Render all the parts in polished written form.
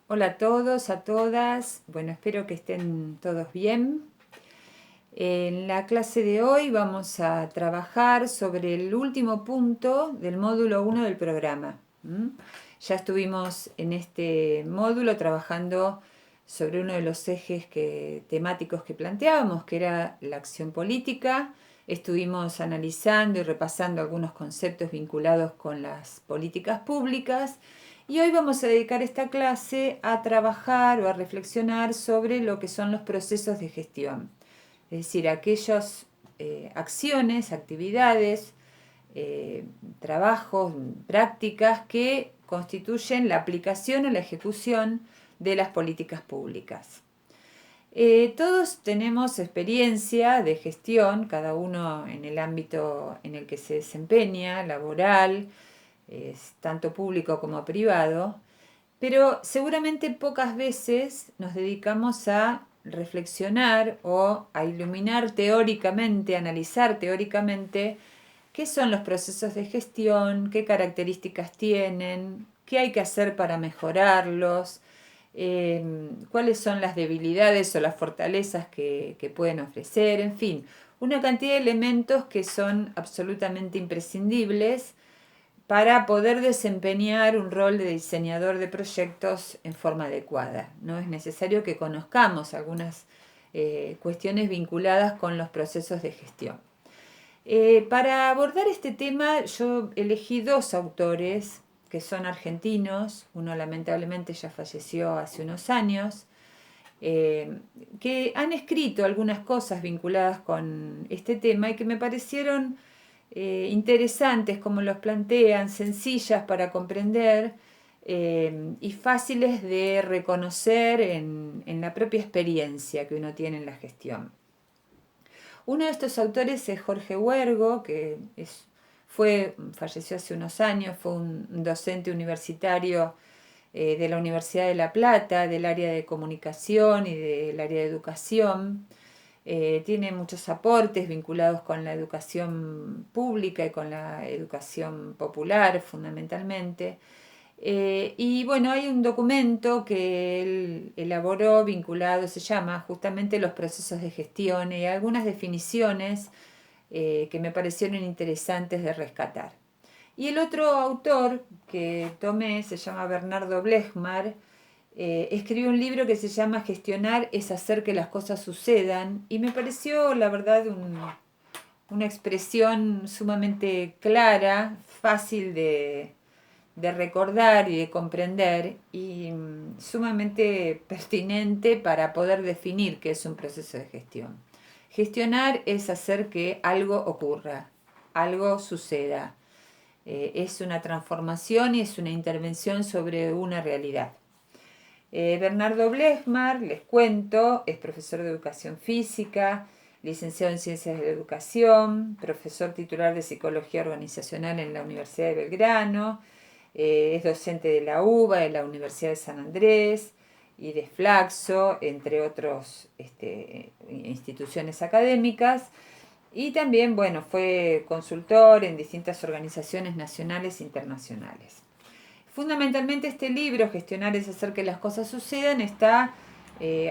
Hola a todos, a todas. Bueno, espero que estén todos bien. En la clase de hoy vamos a trabajar sobre el último punto del módulo 1 del programa. Ya estuvimos en este módulo trabajando sobre uno de los ejes temáticos que planteábamos, que era la acción política. Estuvimos analizando y repasando algunos conceptos vinculados con las políticas públicas. Y hoy vamos a dedicar esta clase a trabajar o a reflexionar sobre lo que son los procesos de gestión, es decir, aquellas acciones, actividades, trabajos, prácticas que constituyen la aplicación o la ejecución de las políticas públicas. Todos tenemos experiencia de gestión, cada uno en el ámbito en el que se desempeña, laboral, tanto público como privado, pero seguramente pocas veces nos dedicamos a reflexionar o a iluminar teóricamente, analizar teóricamente qué son los procesos de gestión, qué características tienen, qué hay que hacer para mejorarlos, cuáles son las debilidades o las fortalezas que pueden ofrecer, en fin, una cantidad de elementos que son absolutamente imprescindibles para poder desempeñar un rol de diseñador de proyectos en forma adecuada. No es necesario que conozcamos algunas cuestiones vinculadas con los procesos de gestión. Para abordar este tema yo elegí dos autores que son argentinos, uno lamentablemente ya falleció hace unos años, que han escrito algunas cosas vinculadas con este tema y que me parecieron interesantes como los plantean, sencillas para comprender y fáciles de reconocer en la propia experiencia que uno tiene en la gestión. Uno de estos autores es Jorge Huergo, que falleció hace unos años, fue un docente universitario de la Universidad de La Plata, del área de comunicación y del área de educación. Tiene muchos aportes vinculados con la educación pública y con la educación popular fundamentalmente. Y bueno, hay un documento que él elaboró vinculado, se llama justamente los procesos de gestión y algunas definiciones que me parecieron interesantes de rescatar. Y el otro autor que tomé se llama Bernardo Blechmar, escribió un libro que se llama Gestionar es hacer que las cosas sucedan y me pareció la verdad una expresión sumamente clara, fácil de recordar y de comprender y sumamente pertinente para poder definir qué es un proceso de gestión. Gestionar es hacer que algo ocurra, algo suceda. Es una transformación y es una intervención sobre una realidad. Bernardo Blechmar, les cuento, es profesor de educación física, licenciado en ciencias de la educación, profesor titular de psicología organizacional en la Universidad de Belgrano, es docente de la UBA, de la Universidad de San Andrés y de Flaxo, entre otras instituciones académicas. Y también, bueno, fue consultor en distintas organizaciones nacionales e internacionales. Fundamentalmente este libro, Gestionar es hacer que las cosas sucedan, está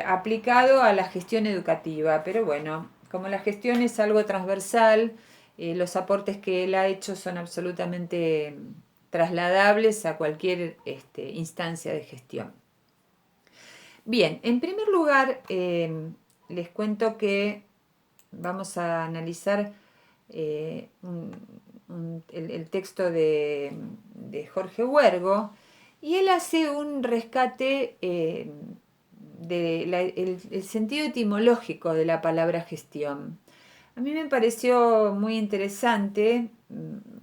aplicado a la gestión educativa, pero bueno, como la gestión es algo transversal, los aportes que él ha hecho son absolutamente trasladables a cualquier instancia de gestión. Bien, en primer lugar, les cuento que vamos a analizar el texto de Jorge Huergo y él hace un rescate del sentido etimológico de la palabra gestión. A mí me pareció muy interesante,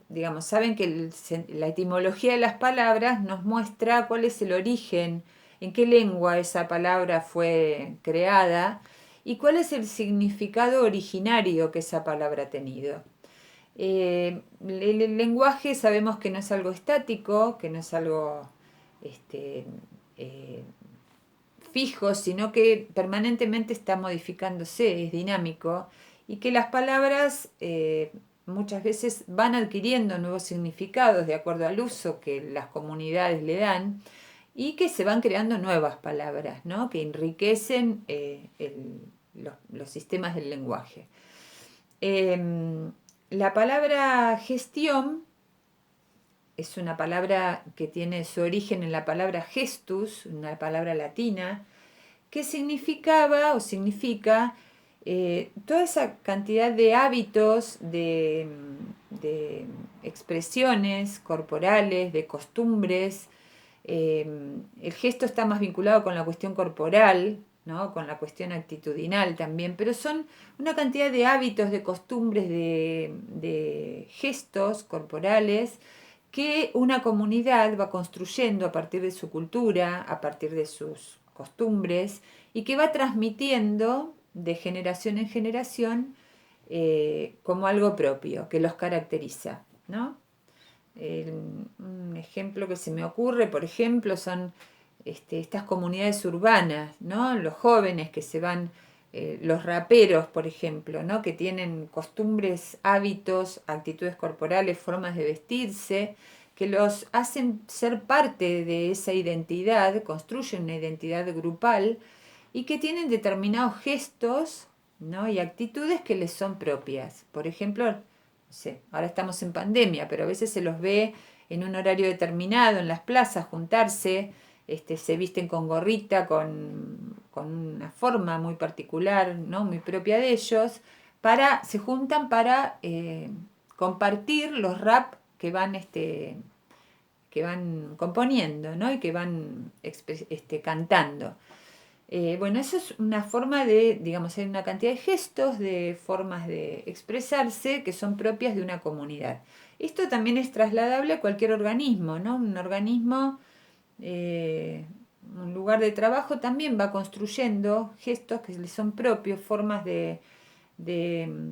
digamos, saben que la etimología de las palabras nos muestra cuál es el origen, en qué lengua esa palabra fue creada y cuál es el significado originario que esa palabra ha tenido. El lenguaje sabemos que no es algo estático, que no es algo este, eh, fijo, sino que permanentemente está modificándose, es dinámico, y que las palabras muchas veces van adquiriendo nuevos significados de acuerdo al uso que las comunidades le dan, y que se van creando nuevas palabras, ¿no? Que enriquecen los sistemas del lenguaje. La palabra gestión es una palabra que tiene su origen en la palabra gestus, una palabra latina, que significaba o significa toda esa cantidad de hábitos, de expresiones corporales, de costumbres. El gesto está más vinculado con la cuestión corporal, ¿no? Con la cuestión actitudinal también, pero son una cantidad de hábitos, de costumbres, de gestos corporales que una comunidad va construyendo a partir de su cultura, a partir de sus costumbres, y que va transmitiendo de generación en generación como algo propio, que los caracteriza, ¿no? Un ejemplo que se me ocurre, por ejemplo, son estas comunidades urbanas, ¿no? Los jóvenes que se van, los raperos, por ejemplo, ¿no? Que tienen costumbres, hábitos, actitudes corporales, formas de vestirse, que los hacen ser parte de esa identidad, construyen una identidad grupal y que tienen determinados gestos, ¿no? Y actitudes que les son propias. Por ejemplo, no sé, ahora estamos en pandemia, pero a veces se los ve en un horario determinado en las plazas juntarse, se visten con gorrita, con una forma muy particular, ¿no? Muy propia de ellos, se juntan para compartir los rap que van componiendo, ¿no? Y que van cantando. Bueno, eso es una forma de, digamos, hay una cantidad de gestos, de formas de expresarse que son propias de una comunidad. Esto también es trasladable a cualquier organismo, ¿no? Un organismo, un lugar de trabajo también va construyendo gestos que le son propios, formas de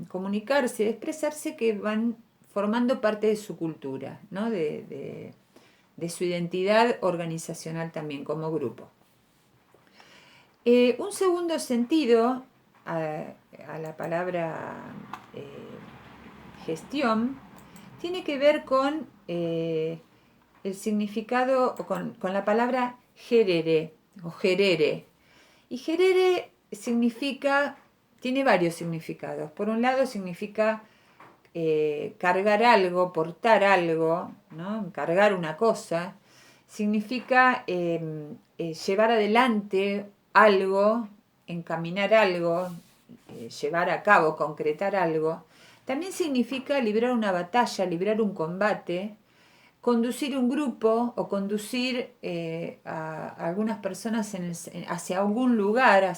comunicarse, de expresarse que van formando parte de su cultura, ¿no? De su identidad organizacional también como grupo. Un segundo sentido a la palabra gestión tiene que ver con el significado, con la palabra gerere o gerere. Y gerere significa, tiene varios significados. Por un lado significa cargar algo, portar algo, ¿no? Cargar una cosa. Significa llevar adelante algo, encaminar algo, llevar a cabo, concretar algo. También significa librar una batalla, librar un combate, conducir un grupo o conducir a algunas personas hacia algún lugar,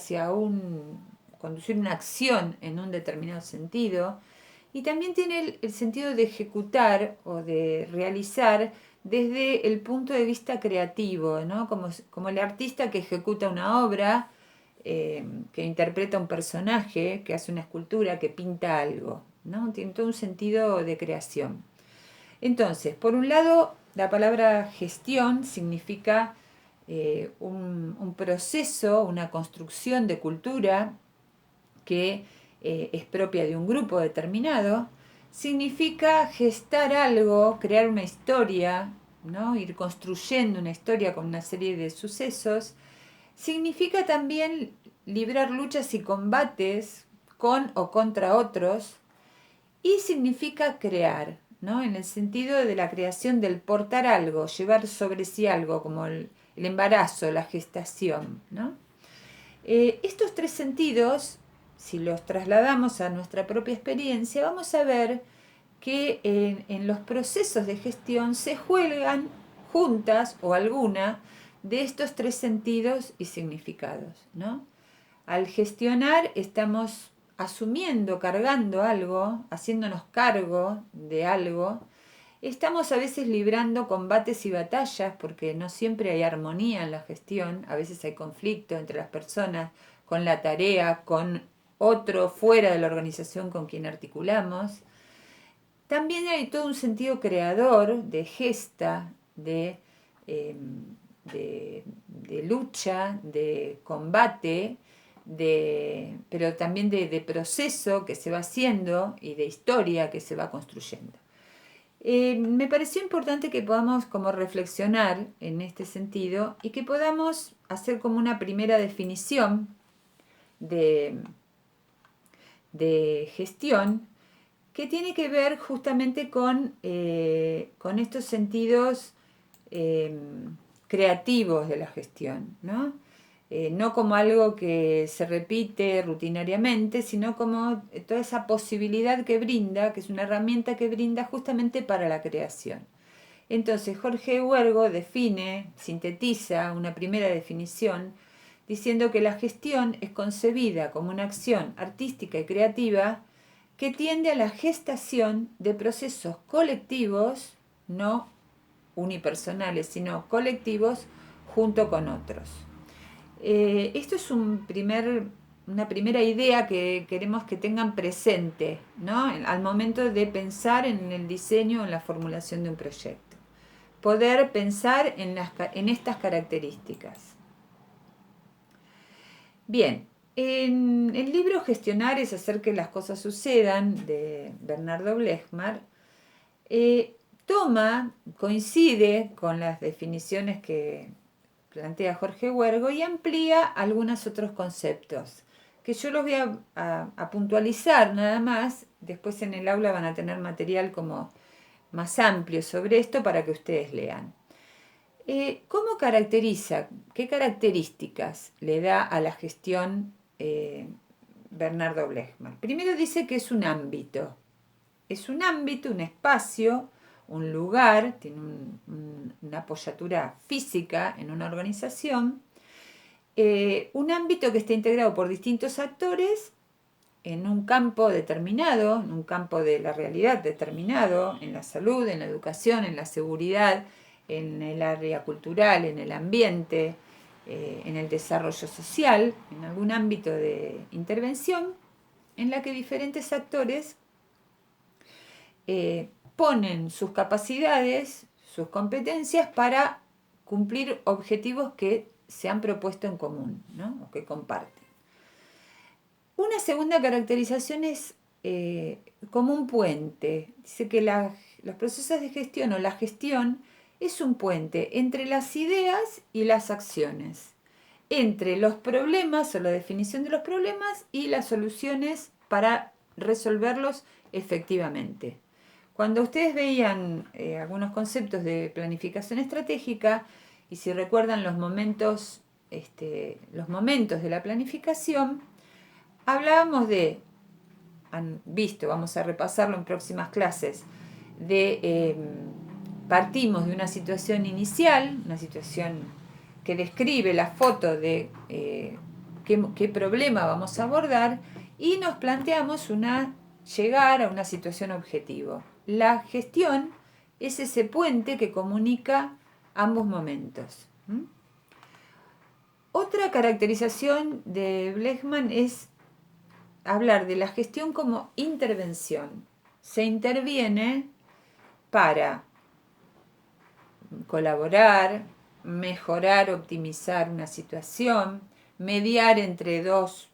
conducir una acción en un determinado sentido. Y también tiene el sentido de ejecutar o de realizar desde el punto de vista creativo, ¿no? Como el artista que ejecuta una obra, que interpreta un personaje, que hace una escultura, que pinta algo, ¿no? Tiene todo un sentido de creación. Entonces, por un lado, la palabra gestión significa un proceso, una construcción de cultura que es propia de un grupo determinado. Significa gestar algo, crear una historia, ¿no? Ir construyendo una historia con una serie de sucesos. Significa también librar luchas y combates con o contra otros. Y significa crear, ¿no? En el sentido de la creación del portar algo, llevar sobre sí algo, como el embarazo, la gestación, ¿no? Estos tres sentidos, si los trasladamos a nuestra propia experiencia, vamos a ver que en los procesos de gestión se juegan juntas o alguna de estos tres sentidos y significados, ¿no? Al gestionar estamos asumiendo, cargando algo, haciéndonos cargo de algo. Estamos a veces librando combates y batallas porque no siempre hay armonía en la gestión, a veces hay conflicto entre las personas, con la tarea, con otro fuera de la organización con quien articulamos. También hay todo un sentido creador, de gesta, eh, de lucha, de combate, pero también de proceso que se va haciendo y de historia que se va construyendo. Me pareció importante que podamos como reflexionar en este sentido y que podamos hacer como una primera definición de, de gestión que tiene que ver justamente con estos sentidos eh, creativos de la gestión, ¿no? No como algo que se repite rutinariamente, sino como toda esa posibilidad que brinda, que es una herramienta que brinda justamente para la creación. Entonces Jorge Huergo define, sintetiza una primera definición diciendo que la gestión es concebida como una acción artística y creativa que tiende a la gestación de procesos colectivos, no unipersonales, sino colectivos junto con otros. Esto es una primera idea que queremos que tengan presente, ¿no? Al momento de pensar en el diseño o en la formulación de un proyecto. Poder pensar en estas características. Bien, en el libro Gestionar es hacer que las cosas sucedan, de Bernardo Blechmar, coincide con las definiciones que plantea Jorge Huergo y amplía algunos otros conceptos, que yo los voy a puntualizar nada más. Después en el aula van a tener material como más amplio sobre esto para que ustedes lean. ¿Cómo caracteriza, qué características le da a la gestión Bernardo Blechmar? Primero dice que es un ámbito, un espacio, un lugar, tiene una apoyatura física en una organización, un ámbito que está integrado por distintos actores en un campo determinado, en un campo de la realidad determinado, en la salud, en la educación, en la seguridad, en el área cultural, en el ambiente, en el desarrollo social, en algún ámbito de intervención, en la que diferentes actores ponen sus capacidades, sus competencias para cumplir objetivos que se han propuesto en común, ¿no? O que comparten. Una segunda caracterización es como un puente. Dice que los procesos de gestión o la gestión es un puente entre las ideas y las acciones, entre los problemas o la definición de los problemas y las soluciones para resolverlos efectivamente. Cuando ustedes veían algunos conceptos de planificación estratégica, y si recuerdan los momentos de la planificación, hablábamos han visto, vamos a repasarlo en próximas clases, partimos de una situación inicial, una situación que describe la foto de qué problema vamos a abordar, y nos planteamos llegar a una situación objetivo. La gestión es ese puente que comunica ambos momentos. Otra caracterización de Blechman es hablar de la gestión como intervención. Se interviene para colaborar, mejorar, optimizar una situación, mediar entre dos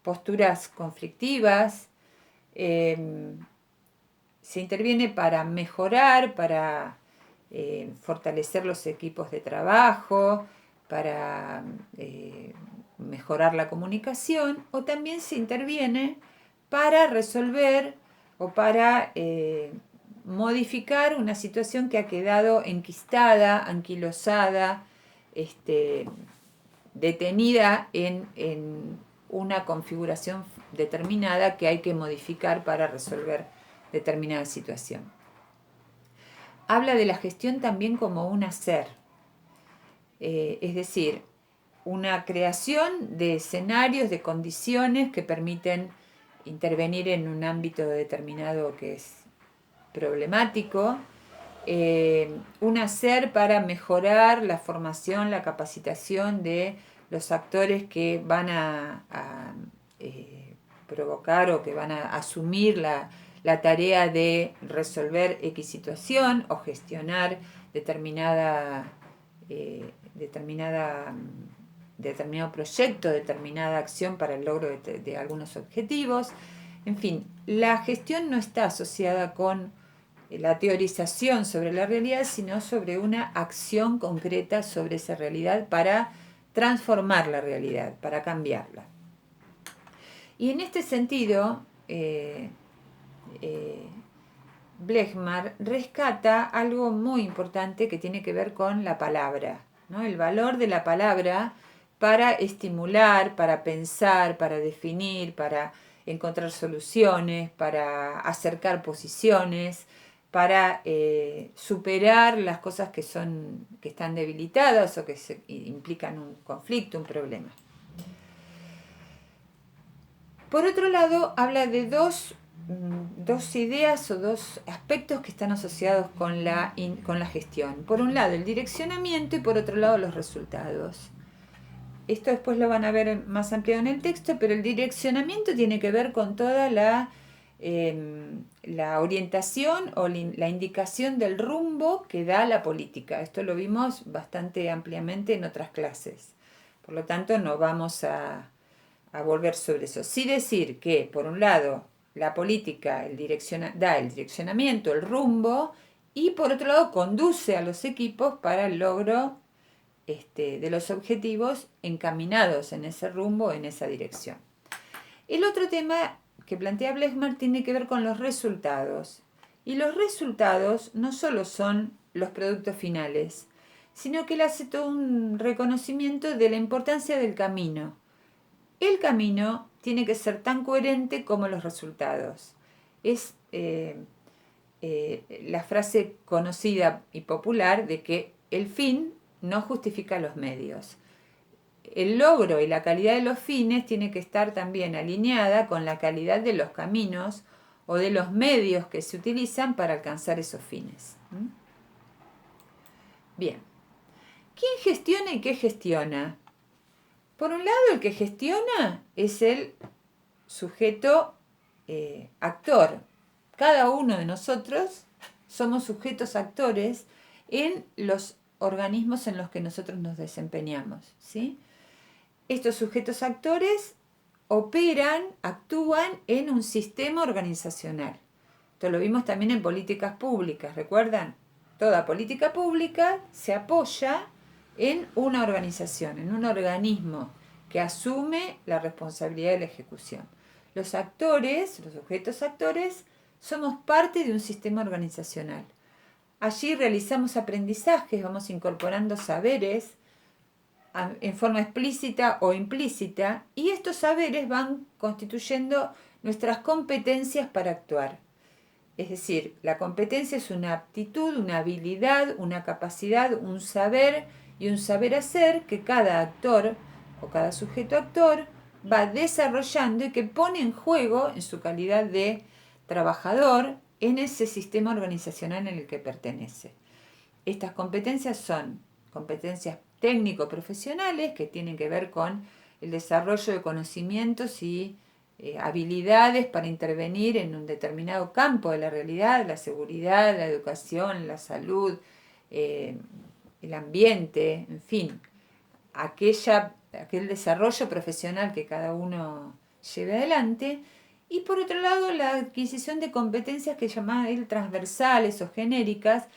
posturas conflictivas, se interviene para mejorar, para fortalecer los equipos de trabajo, para mejorar la comunicación, o también se interviene para resolver o para modificar una situación que ha quedado enquistada, anquilosada, detenida en una configuración determinada que hay que modificar para resolver determinada situación. Habla de la gestión también como un hacer, es decir, una creación de escenarios, de condiciones que permiten intervenir en un ámbito determinado que es problemático, un hacer para mejorar la formación, la capacitación de los actores que van a provocar o que van a asumir la tarea de resolver X situación o gestionar determinado proyecto, determinada acción para el logro de algunos objetivos. En fin, la gestión no está asociada con la teorización sobre la realidad, sino sobre una acción concreta sobre esa realidad para transformar la realidad, para cambiarla. Y en este sentido, Blechmar rescata algo muy importante que tiene que ver con la palabra, ¿no? El valor de la palabra para estimular, para pensar, para definir, para encontrar soluciones, para acercar posiciones, para superar las cosas que están debilitadas o que implican un conflicto, un problema. Por otro lado, habla de dos ideas o dos aspectos que están asociados con la gestión. Por un lado, el direccionamiento y por otro lado, los resultados. Esto después lo van a ver más ampliado en el texto, pero el direccionamiento tiene que ver con toda la orientación o la indicación del rumbo que da la política. Esto lo vimos bastante ampliamente en otras clases. Por lo tanto, no vamos a volver sobre eso. Sí decir que, por un lado, la política da el direccionamiento, el rumbo, y por otro lado conduce a los equipos para el logro de los objetivos encaminados en ese rumbo, en esa dirección. El otro tema que plantea Blechmar tiene que ver con los resultados. Y los resultados no solo son los productos finales, sino que él hace todo un reconocimiento de la importancia del camino. El camino tiene que ser tan coherente como los resultados. Es la frase conocida y popular de que el fin no justifica los medios. El logro y la calidad de los fines tiene que estar también alineada con la calidad de los caminos o de los medios que se utilizan para alcanzar esos fines. Bien. ¿Quién gestiona y qué gestiona? Por un lado, el que gestiona es el sujeto actor. Cada uno de nosotros somos sujetos actores en los organismos en los que nosotros nos desempeñamos, ¿sí? Estos sujetos actores operan, actúan en un sistema organizacional. Esto lo vimos también en políticas públicas, ¿recuerdan? Toda política pública se apoya en una organización, en un organismo que asume la responsabilidad de la ejecución. Los actores, los sujetos actores, somos parte de un sistema organizacional. Allí realizamos aprendizajes, vamos incorporando saberes en forma explícita o implícita, y estos saberes van constituyendo nuestras competencias para actuar. Es decir, la competencia es una aptitud, una habilidad, una capacidad, un saber y un saber hacer que cada actor o cada sujeto actor va desarrollando y que pone en juego en su calidad de trabajador en ese sistema organizacional en el que pertenece. Estas competencias son competencias técnico-profesionales que tienen que ver con el desarrollo de conocimientos y habilidades para intervenir en un determinado campo de la realidad, la seguridad, la educación, la salud, el ambiente, en fin, aquel desarrollo profesional que cada uno lleve adelante. Y por otro lado, la adquisición de competencias que llamaba él transversales o genéricas,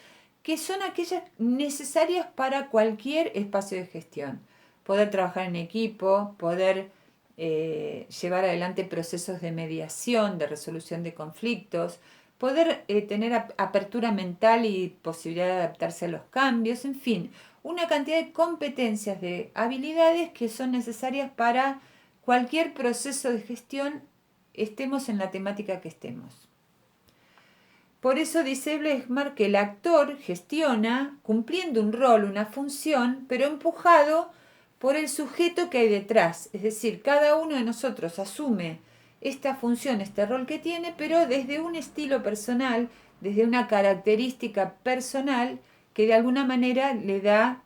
que son aquellas necesarias para cualquier espacio de gestión. Poder trabajar en equipo, poder llevar adelante procesos de mediación, de resolución de conflictos, poder tener apertura mental y posibilidad de adaptarse a los cambios, en fin, una cantidad de competencias, de habilidades que son necesarias para cualquier proceso de gestión, estemos en la temática que estemos. Por eso dice Blechmar que el actor gestiona cumpliendo un rol, una función, pero empujado por el sujeto que hay detrás. Es decir, cada uno de nosotros asume esta función, este rol que tiene, pero desde un estilo personal, desde una característica personal que de alguna manera le da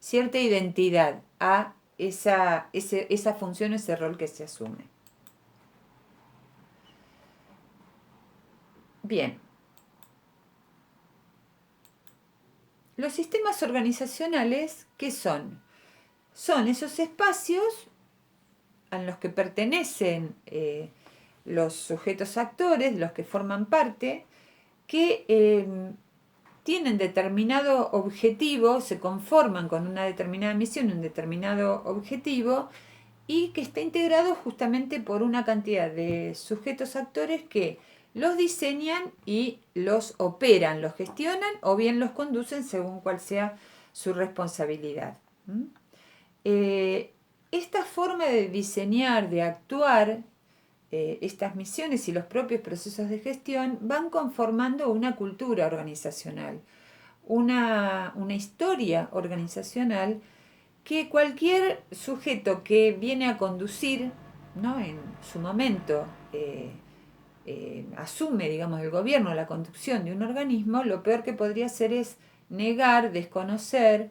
cierta identidad a esa función, ese rol que se asume. Bien. Los sistemas organizacionales, ¿qué son? Son esos espacios a los que pertenecen los sujetos actores, los que forman parte, que tienen determinado objetivo, se conforman con una determinada misión, un determinado objetivo, y que está integrado justamente por una cantidad de sujetos actores que los diseñan y los operan, los gestionan o bien los conducen según cuál sea su responsabilidad. Esta forma de diseñar, de actuar, estas misiones y los propios procesos de gestión van conformando una cultura organizacional, una historia organizacional que cualquier sujeto que viene a conducir, ¿no?, en su momento asume, digamos, el gobierno, la conducción de un organismo, lo peor que podría hacer es negar, desconocer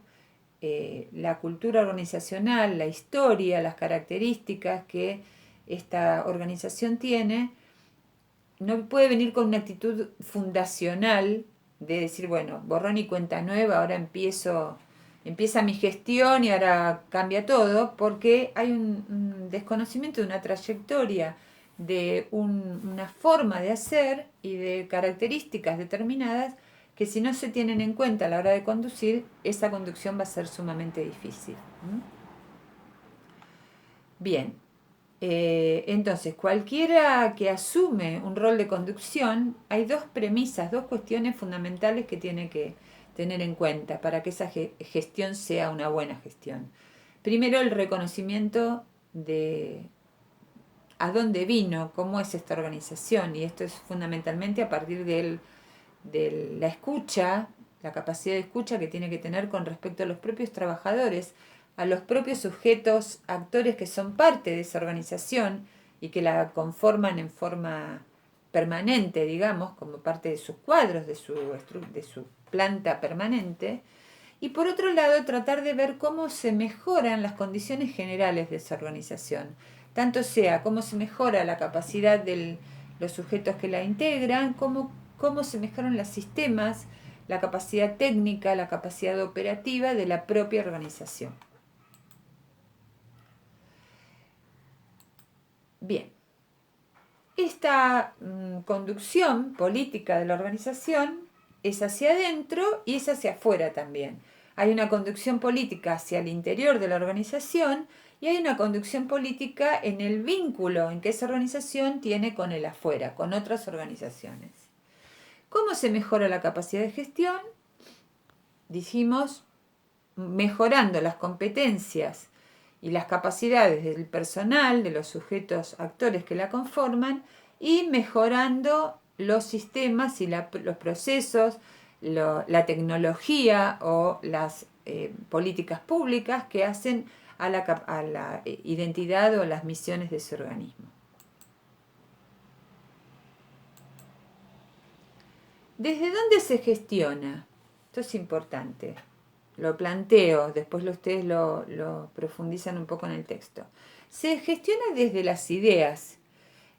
la cultura organizacional, la historia, las características que esta organización tiene. No puede venir con una actitud fundacional de decir, bueno, borrón y cuenta nueva, ahora empieza mi gestión y ahora cambia todo, porque hay un desconocimiento de una trayectoria, de una forma de hacer y de características determinadas que si no se tienen en cuenta a la hora de conducir, esa conducción va a ser sumamente difícil. Bien, entonces cualquiera que asume un rol de conducción, hay dos premisas, dos cuestiones fundamentales que tiene que tener en cuenta para que esa gestión sea una buena gestión. Primero, el reconocimiento de a dónde vino, cómo es esta organización, y esto es fundamentalmente a partir de la escucha, la capacidad de escucha que tiene que tener con respecto a los propios trabajadores, a los propios sujetos, actores que son parte de esa organización y que la conforman en forma permanente, digamos, como parte de sus cuadros, de su planta permanente. Y por otro lado, tratar de ver cómo se mejoran las condiciones generales de esa organización, tanto sea cómo se mejora la capacidad de los sujetos que la integran, cómo se mejoran los sistemas, la capacidad técnica, la capacidad operativa de la propia organización. Bien, esta conducción política de la organización es hacia adentro y es hacia afuera también. Hay una conducción política hacia el interior de la organización y hay una conducción política en el vínculo en que esa organización tiene con el afuera, con otras organizaciones. ¿Cómo se mejora la capacidad de gestión? Dijimos, mejorando las competencias y las capacidades del personal, de los sujetos actores que la conforman, y mejorando los sistemas y los procesos, la tecnología o las políticas públicas que hacen a la identidad o las misiones de ese organismo. ¿Desde dónde se gestiona? Esto es importante. Lo planteo, después ustedes lo profundizan un poco en el texto. Se gestiona desde las ideas.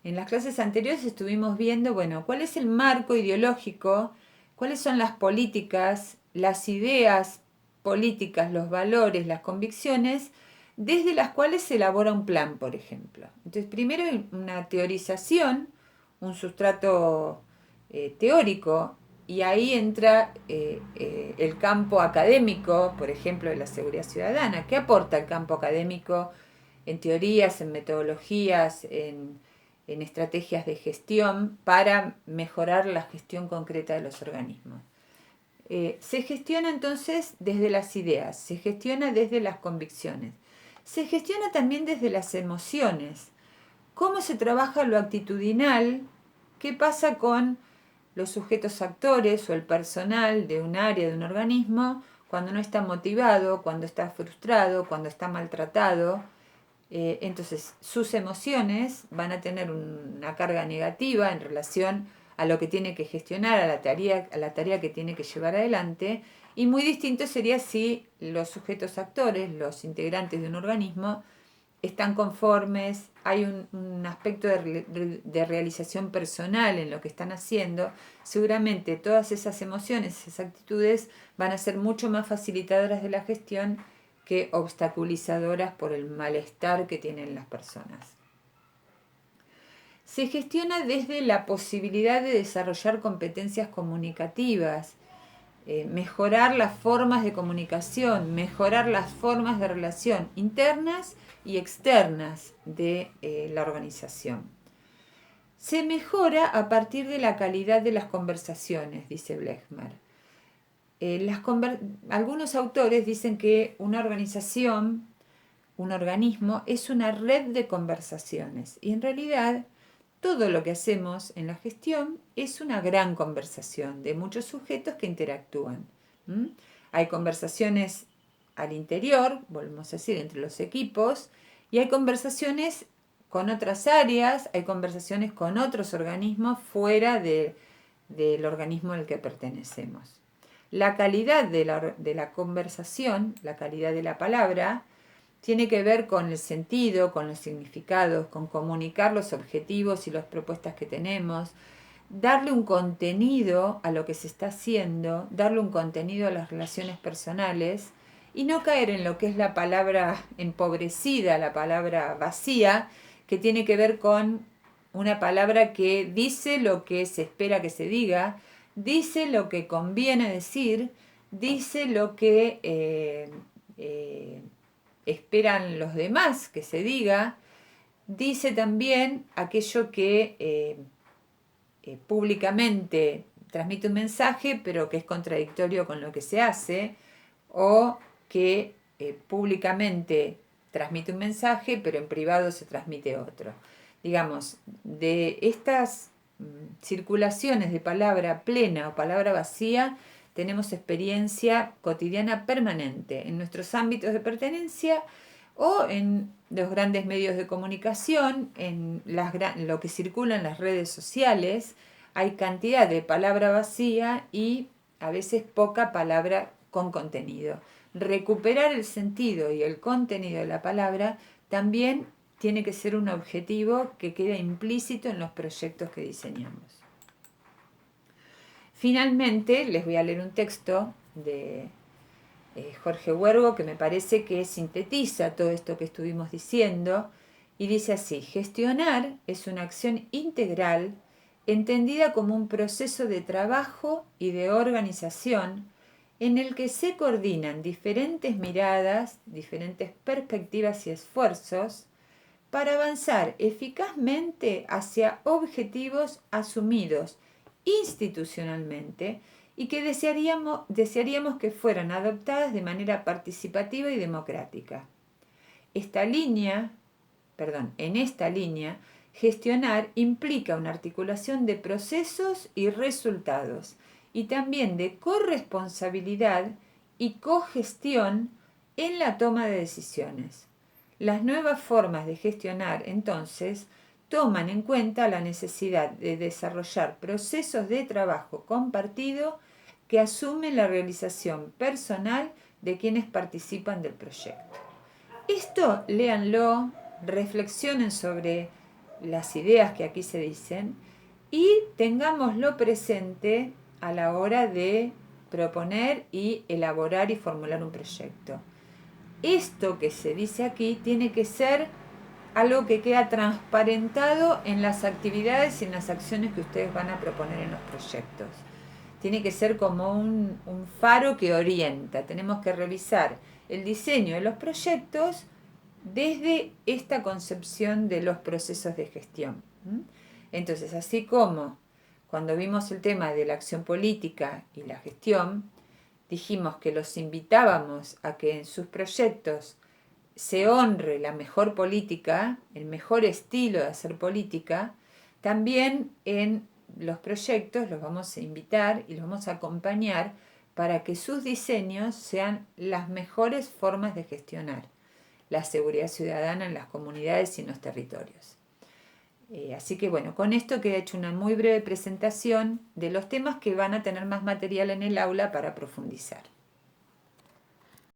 En las clases anteriores estuvimos viendo, bueno, cuál es el marco ideológico, cuáles son las políticas, las ideas políticas, los valores, las convicciones, desde las cuales se elabora un plan, por ejemplo. Entonces, primero hay una teorización, un sustrato teórico, y ahí entra el campo académico, por ejemplo, de la seguridad ciudadana. ¿Qué aporta el campo académico en teorías, en metodologías, en estrategias de gestión para mejorar la gestión concreta de los organismos? Se gestiona entonces desde las ideas, se gestiona desde las convicciones, se gestiona también desde las emociones. ¿Cómo se trabaja lo actitudinal? ¿Qué pasa con los sujetos actores o el personal de un área, de un organismo, cuando no está motivado, cuando está frustrado, cuando está maltratado? Entonces sus emociones van a tener una carga negativa en relación a lo que tiene que gestionar, a la tarea que tiene que llevar adelante, y muy distinto sería si los sujetos actores, los integrantes de un organismo, están conformes, hay un aspecto de realización personal en lo que están haciendo. Seguramente todas esas emociones, esas actitudes van a ser mucho más facilitadoras de la gestión que obstaculizadoras por el malestar que tienen las personas. se gestiona desde la posibilidad de desarrollar competencias comunicativas, mejorar las formas de comunicación, mejorar las formas de relación internas y externas de la organización. Se mejora a partir de la calidad de las conversaciones, dice Blechner. Algunos autores dicen que una organización, un organismo, es una red de conversaciones y en realidad todo lo que hacemos en la gestión es una gran conversación de muchos sujetos que interactúan. Hay conversaciones al interior, volvemos a decir, entre los equipos, y hay conversaciones con otras áreas, hay conversaciones con otros organismos fuera del organismo al que pertenecemos. La calidad de la conversación, la calidad de la palabra, tiene que ver con el sentido, con los significados, con comunicar los objetivos y las propuestas que tenemos, darle un contenido a lo que se está haciendo, darle un contenido a las relaciones personales y no caer en lo que es la palabra empobrecida, la palabra vacía, que tiene que ver con una palabra que dice lo que se espera que se diga, dice lo que conviene decir, dice lo que esperan los demás que se diga, dice también aquello que públicamente transmite un mensaje pero que es contradictorio con lo que se hace, o que públicamente transmite un mensaje pero en privado se transmite otro. Digamos, de estas circulaciones de palabra plena o palabra vacía, tenemos experiencia cotidiana permanente en nuestros ámbitos de pertenencia o en los grandes medios de comunicación, en lo que circula en las redes sociales. Hay cantidad de palabra vacía y a veces poca palabra con contenido. Recuperar el sentido y el contenido de la palabra también tiene que ser un objetivo que queda implícito en los proyectos que diseñamos. Finalmente, les voy a leer un texto de Jorge Huergo que me parece que sintetiza todo esto que estuvimos diciendo y dice así: gestionar es una acción integral entendida como un proceso de trabajo y de organización en el que se coordinan diferentes miradas, diferentes perspectivas y esfuerzos para avanzar eficazmente hacia objetivos asumidos institucionalmente y que desearíamos que fueran adoptadas de manera participativa y democrática. En esta línea, gestionar implica una articulación de procesos y resultados y también de corresponsabilidad y cogestión en la toma de decisiones. Las nuevas formas de gestionar, entonces, toman en cuenta la necesidad de desarrollar procesos de trabajo compartido que asumen la realización personal de quienes participan del proyecto. Esto léanlo, reflexionen sobre las ideas que aquí se dicen y tengámoslo presente a la hora de proponer y elaborar y formular un proyecto. Esto que se dice aquí tiene que ser algo que queda transparentado en las actividades y en las acciones que ustedes van a proponer en los proyectos. Tiene que ser como un faro que orienta. Tenemos que revisar el diseño de los proyectos desde esta concepción de los procesos de gestión. Entonces, así como cuando vimos el tema de la acción política y la gestión, dijimos que los invitábamos a que en sus proyectos se honre la mejor política, el mejor estilo de hacer política, también en los proyectos los vamos a invitar y los vamos a acompañar para que sus diseños sean las mejores formas de gestionar la seguridad ciudadana en las comunidades y en los territorios. Así que bueno, con esto queda hecho una muy breve presentación de los temas que van a tener más material en el aula para profundizar.